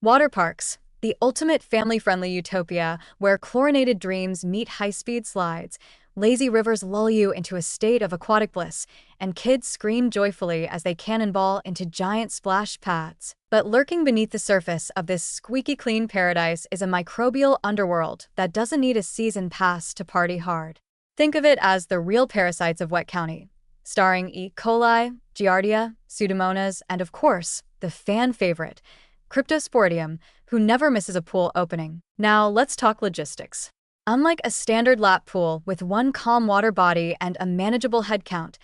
Water parks, the ultimate family-friendly utopia where chlorinated dreams meet high-speed slides, lazy rivers lull you into a state of aquatic bliss, and kids scream joyfully as they cannonball into giant splash pads. But lurking beneath the surface of this squeaky clean paradise is a microbial underworld that doesn't need a season pass to party hard. Think of it as the real parasites of Wet County, starring E. coli, Giardia, Pseudomonas, and of course, the fan favorite, Cryptosporidium, who never misses a pool opening. Now, let's talk logistics. Unlike a standard lap pool with one calm water body and a manageable head count,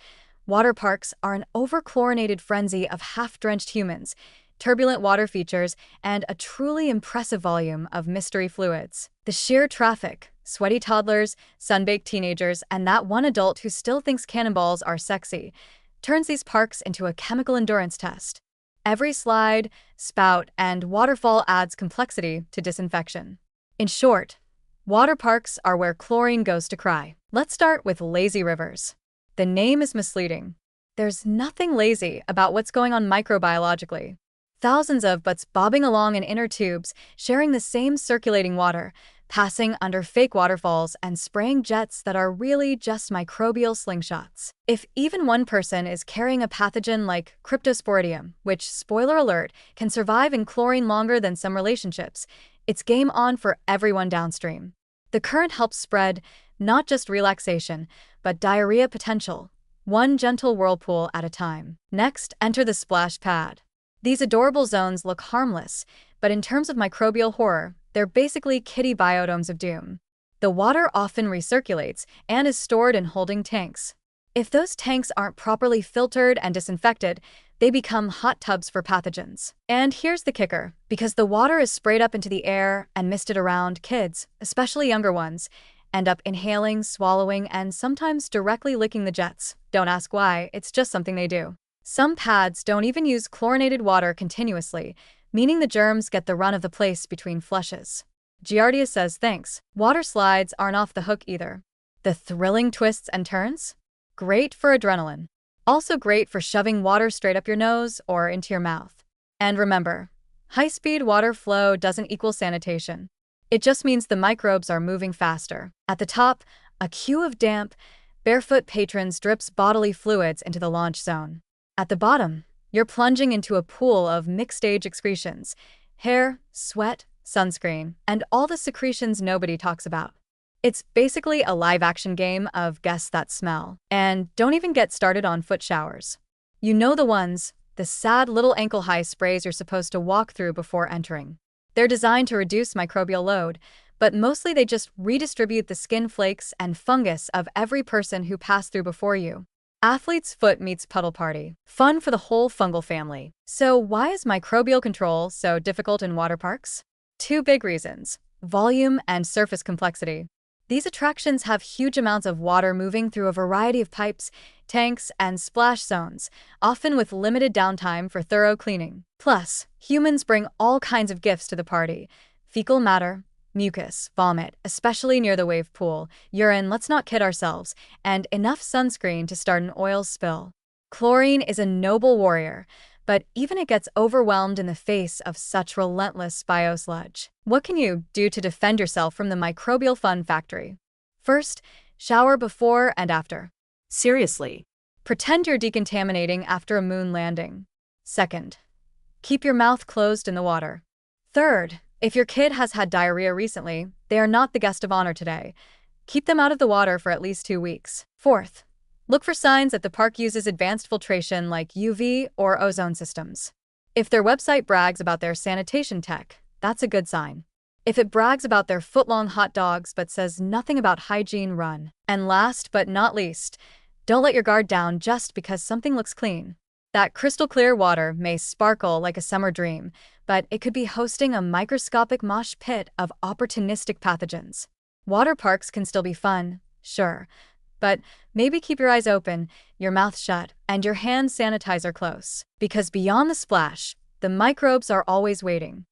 water parks are an over-chlorinated frenzy of half-drenched humans, turbulent water features, and a truly impressive volume of mystery fluids. The sheer traffic, sweaty toddlers, sunbaked teenagers, and that one adult who still thinks cannonballs are sexy, turns these parks into a chemical endurance test. Every slide, spout, and waterfall adds complexity to disinfection. In short, water parks are where chlorine goes to cry. Let's start with lazy rivers. The name is misleading. There's nothing lazy about what's going on microbiologically. Thousands of butts bobbing along in inner tubes, sharing the same circulating water, passing under fake waterfalls and spraying jets that are really just microbial slingshots. If even one person is carrying a pathogen like Cryptosporidium, which, spoiler alert, can survive in chlorine longer than some relationships, it's game on for everyone downstream. The current helps spread not just relaxation, but diarrhea potential, one gentle whirlpool at a time. Next, enter the splash pad. These adorable zones look harmless, but in terms of microbial horror, they're basically kiddie biodomes of doom. The water often recirculates and is stored in holding tanks. If those tanks aren't properly filtered and disinfected, they become hot tubs for pathogens. And here's the kicker. Because the water is sprayed up into the air and misted around, kids, especially younger ones, end up inhaling, swallowing, and sometimes directly licking the jets. Don't ask why, it's just something they do. Some pads don't even use chlorinated water continuously, meaning the germs get the run of the place between flushes. Giardia says thanks. Water slides aren't off the hook either. The thrilling twists and turns? Great for adrenaline. Also great for shoving water straight up your nose or into your mouth. And remember, high-speed water flow doesn't equal sanitation. It just means the microbes are moving faster. At the top, a queue of damp, barefoot patrons drips bodily fluids into the launch zone. At the bottom, you're plunging into a pool of mixed-stage excretions, hair, sweat, sunscreen, and all the secretions nobody talks about. It's basically a live-action game of guess that smell. And don't even get started on foot showers. You know the ones, the sad little ankle-high sprays you're supposed to walk through before entering. They're designed to reduce microbial load, but mostly they just redistribute the skin flakes and fungus of every person who passed through before you. Athlete's foot meets puddle party. Fun for the whole fungal family. So why is microbial control so difficult in water parks? Two big reasons: volume and surface complexity. These attractions have huge amounts of water moving through a variety of pipes, tanks, and splash zones, often with limited downtime for thorough cleaning. Plus, humans bring all kinds of gifts to the party: fecal matter, mucus, vomit, especially near the wave pool, urine, let's not kid ourselves, and enough sunscreen to start an oil spill. Chlorine is a noble warrior, but even it gets overwhelmed in the face of such relentless biosludge. What can you do to defend yourself from the microbial fun factory? First, shower before and after. Seriously. Pretend you're decontaminating after a moon landing. Second, keep your mouth closed in the water. Third, if your kid has had diarrhea recently, they are not the guest of honor today. Keep them out of the water for at least 2 weeks. Fourth, look for signs that the park uses advanced filtration like UV or ozone systems. If their website brags about their sanitation tech, that's a good sign. If it brags about their foot-long hot dogs but says nothing about hygiene, run. And last but not least, don't let your guard down just because something looks clean. That crystal clear water may sparkle like a summer dream, but it could be hosting a microscopic mosh pit of opportunistic pathogens. Water parks can still be fun, sure, but maybe keep your eyes open, your mouth shut, and your hand sanitizer close. Because beyond the splash, the microbes are always waiting.